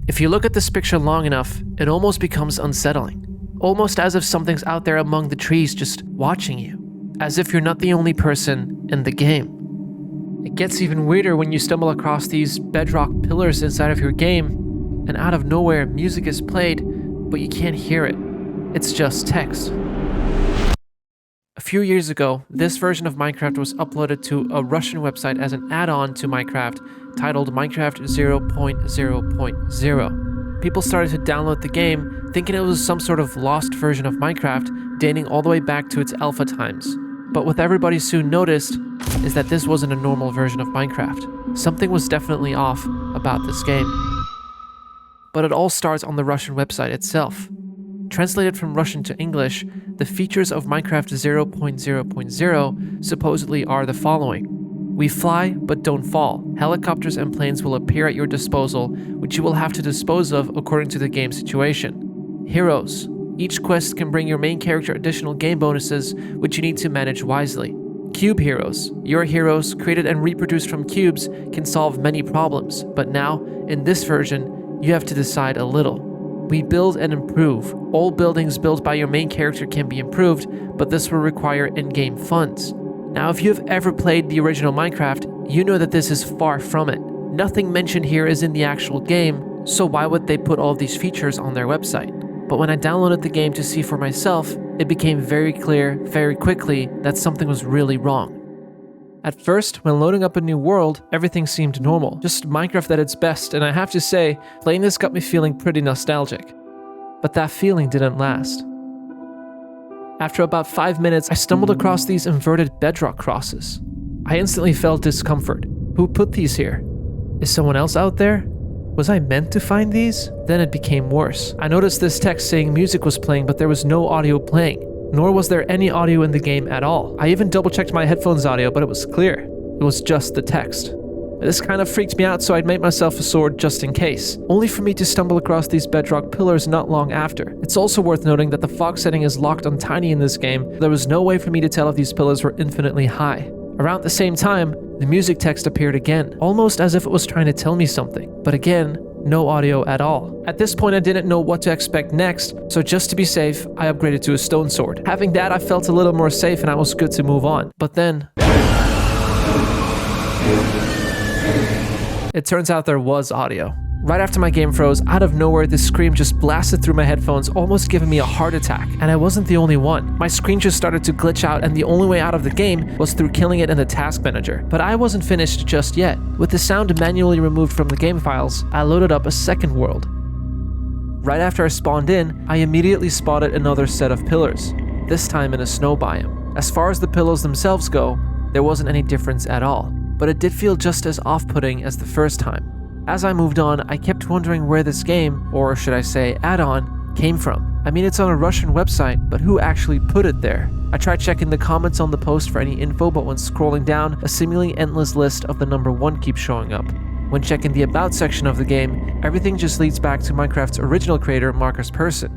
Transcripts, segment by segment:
If you look at this picture long enough, it almost becomes unsettling. Almost as if something's out there among the trees just watching you. As if you're not the only person in the game. It gets even weirder when you stumble across these bedrock pillars inside of your game, and out of nowhere music is played, but you can't hear it. It's just text. A few years ago, this version of Minecraft was uploaded to a Russian website as an add-on to Minecraft titled Minecraft 0.0.0. People started to download the game thinking it was some sort of lost version of Minecraft dating all the way back to its alpha times. But what everybody soon noticed is that this wasn't a normal version of Minecraft. Something was definitely off about this game. But it all starts on the Russian website itself. Translated from Russian to English, the features of Minecraft 0.0.0 supposedly are the following. We fly, but don't fall. Helicopters and planes will appear at your disposal, which you will have to dispose of according to the game situation. Heroes. Each quest can bring your main character additional game bonuses, which you need to manage wisely. Cube heroes. Your heroes, created and reproduced from cubes, can solve many problems, but now, in this version, you have to decide a little. We build and improve. All buildings built by your main character can be improved, but this will require in-game funds. Now, if you've ever played the original Minecraft, you know that this is far from it. Nothing mentioned here is in the actual game, so why would they put all these features on their website? But when I downloaded the game to see for myself, it became very clear, very quickly, that something was really wrong. At first, when loading up a new world, everything seemed normal, just Minecraft at its best, and I have to say, playing this got me feeling pretty nostalgic. But that feeling didn't last. After about 5 minutes, I stumbled across these inverted bedrock crosses. I instantly felt discomfort. Who put these here? Is someone else out there? Was I meant to find these? Then it became worse. I noticed this text saying music was playing, but there was no audio playing, nor was there any audio in the game at all. I even double-checked my headphones audio, but it was clear. It was just the text. This kind of freaked me out, so I'd made myself a sword just in case, only for me to stumble across these bedrock pillars not long after. It's also worth noting that the fog setting is locked on tiny in this game. There was no way for me to tell if these pillars were infinitely high. Around the same time, the music text appeared again, almost as if it was trying to tell me something. But again, no audio at all. At this point, I didn't know what to expect next, so just to be safe, I upgraded to a stone sword. Having that, I felt a little more safe and I was good to move on. But then... it turns out there was audio. Right after my game froze, out of nowhere, this scream just blasted through my headphones, almost giving me a heart attack. And I wasn't the only one. My screen just started to glitch out, and the only way out of the game was through killing it in the task manager. But I wasn't finished just yet. With the sound manually removed from the game files, I loaded up a second world. Right after I spawned in, I immediately spotted another set of pillars, this time in a snow biome. As far as the pillars themselves go, there wasn't any difference at all, but it did feel just as off-putting as the first time. As I moved on, I kept wondering where this game, or should I say add-on, came from. I mean, it's on a Russian website, but who actually put it there? I tried checking the comments on the post for any info, but when scrolling down, a seemingly endless list of the number 1 keeps showing up. When checking the About section of the game, everything just leads back to Minecraft's original creator, Marcus Persson.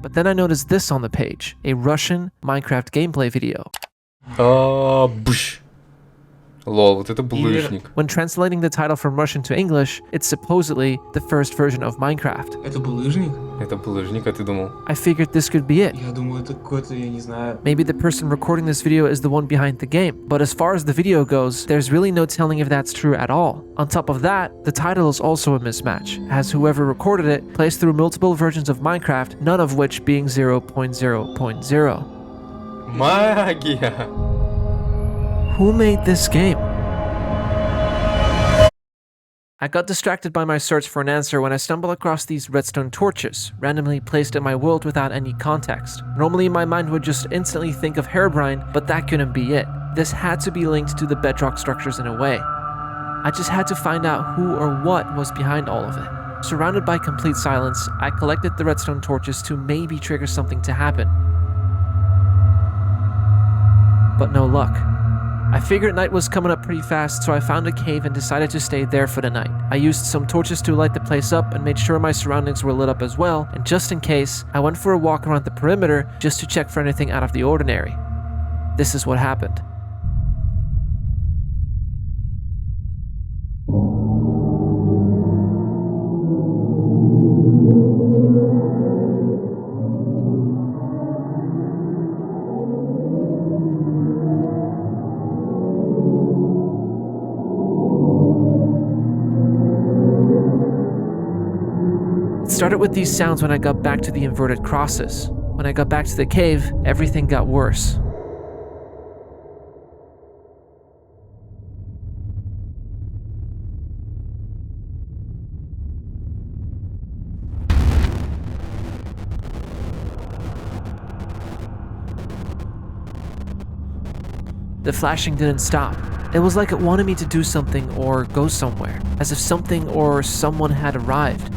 But then I noticed this on the page, a Russian Minecraft gameplay video. Лол, вот это булыжник. When translating the title from Russian to English, it's supposedly the first version of Minecraft. Это булыжник? Это булыжник, а ты думал? I figured this could be it. Я думаю, это какой-то, я не знаю. Maybe the person recording this video is the one behind the game. But as far as the video goes, there's really no telling if that's true at all. On top of that, the title is also a mismatch, as whoever recorded it plays through multiple versions of Minecraft, none of which being 0.0.0. Магия! Who made this game? I got distracted by my search for an answer when I stumbled across these redstone torches, randomly placed in my world without any context. Normally my mind would just instantly think of Herobrine, but that couldn't be it. This had to be linked to the bedrock structures in a way. I just had to find out who or what was behind all of it. Surrounded by complete silence, I collected the redstone torches to maybe trigger something to happen. But no luck. I figured night was coming up pretty fast, so I found a cave and decided to stay there for the night. I used some torches to light the place up and made sure my surroundings were lit up as well, and just in case, I went for a walk around the perimeter just to check for anything out of the ordinary. This is what happened. It started with these sounds when I got back to the inverted crosses. When I got back to the cave, everything got worse. The flashing didn't stop. It was like it wanted me to do something or go somewhere, as if something or someone had arrived.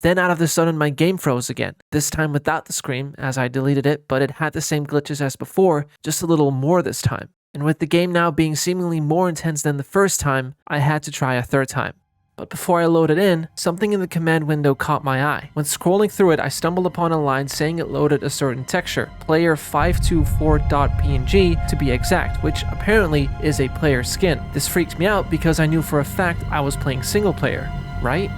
Then out of the sudden my game froze again, this time without the scream as I deleted it, but it had the same glitches as before, just a little more this time. And with the game now being seemingly more intense than the first time, I had to try a third time. But before I loaded in, something in the command window caught my eye. When scrolling through it, I stumbled upon a line saying it loaded a certain texture, player524.png to be exact, which apparently is a player skin. This freaked me out because I knew for a fact I was playing single player, right?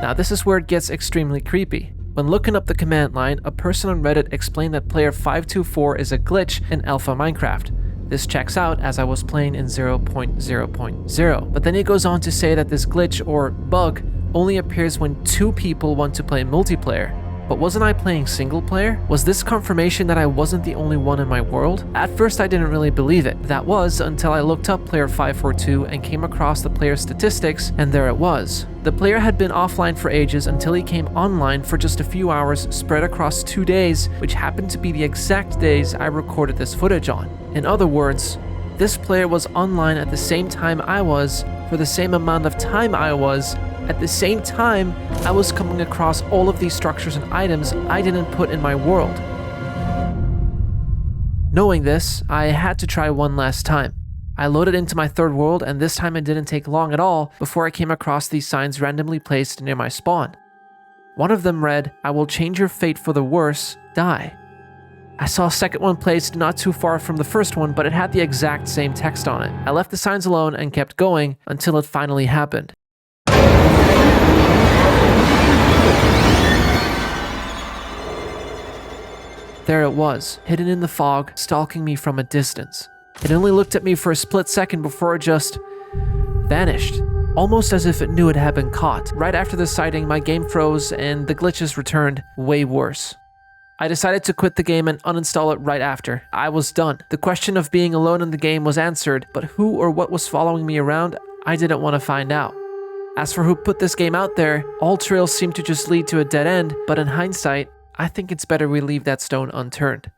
Now this is where it gets extremely creepy. When looking up the command line, a person on Reddit explained that player524 is a glitch in alpha Minecraft. This checks out as I was playing in 0.0.0, but then it goes on to say that this glitch or bug only appears when 2 people want to play multiplayer. But wasn't I playing single player? Was this confirmation that I wasn't the only one in my world? At first I didn't really believe it. That was until I looked up player 542 and came across the player statistics, and there it was. The player had been offline for ages until he came online for just a few hours spread across 2 days, which happened to be the exact days I recorded this footage on. In other words, this player was online at the same time I was, for the same amount of time I was, at the same time I was coming across all of these structures and items I didn't put in my world. Knowing this, I had to try one last time. I loaded into my third world, and this time it didn't take long at all before I came across these signs randomly placed near my spawn. One of them read, "I will change your fate for the worse, die." I saw a second one placed not too far from the first one, but it had the exact same text on it. I left the signs alone and kept going until it finally happened. There it was, hidden in the fog, stalking me from a distance. It only looked at me for a split second before it just vanished, almost as if it knew it had been caught. Right after the sighting, my game froze and the glitches returned way worse. I decided to quit the game and uninstall it right after. I was done. The question of being alone in the game was answered, but who or what was following me around, I didn't want to find out. As for who put this game out there, all trails seem to just lead to a dead end, but in hindsight, I think it's better we leave that stone unturned.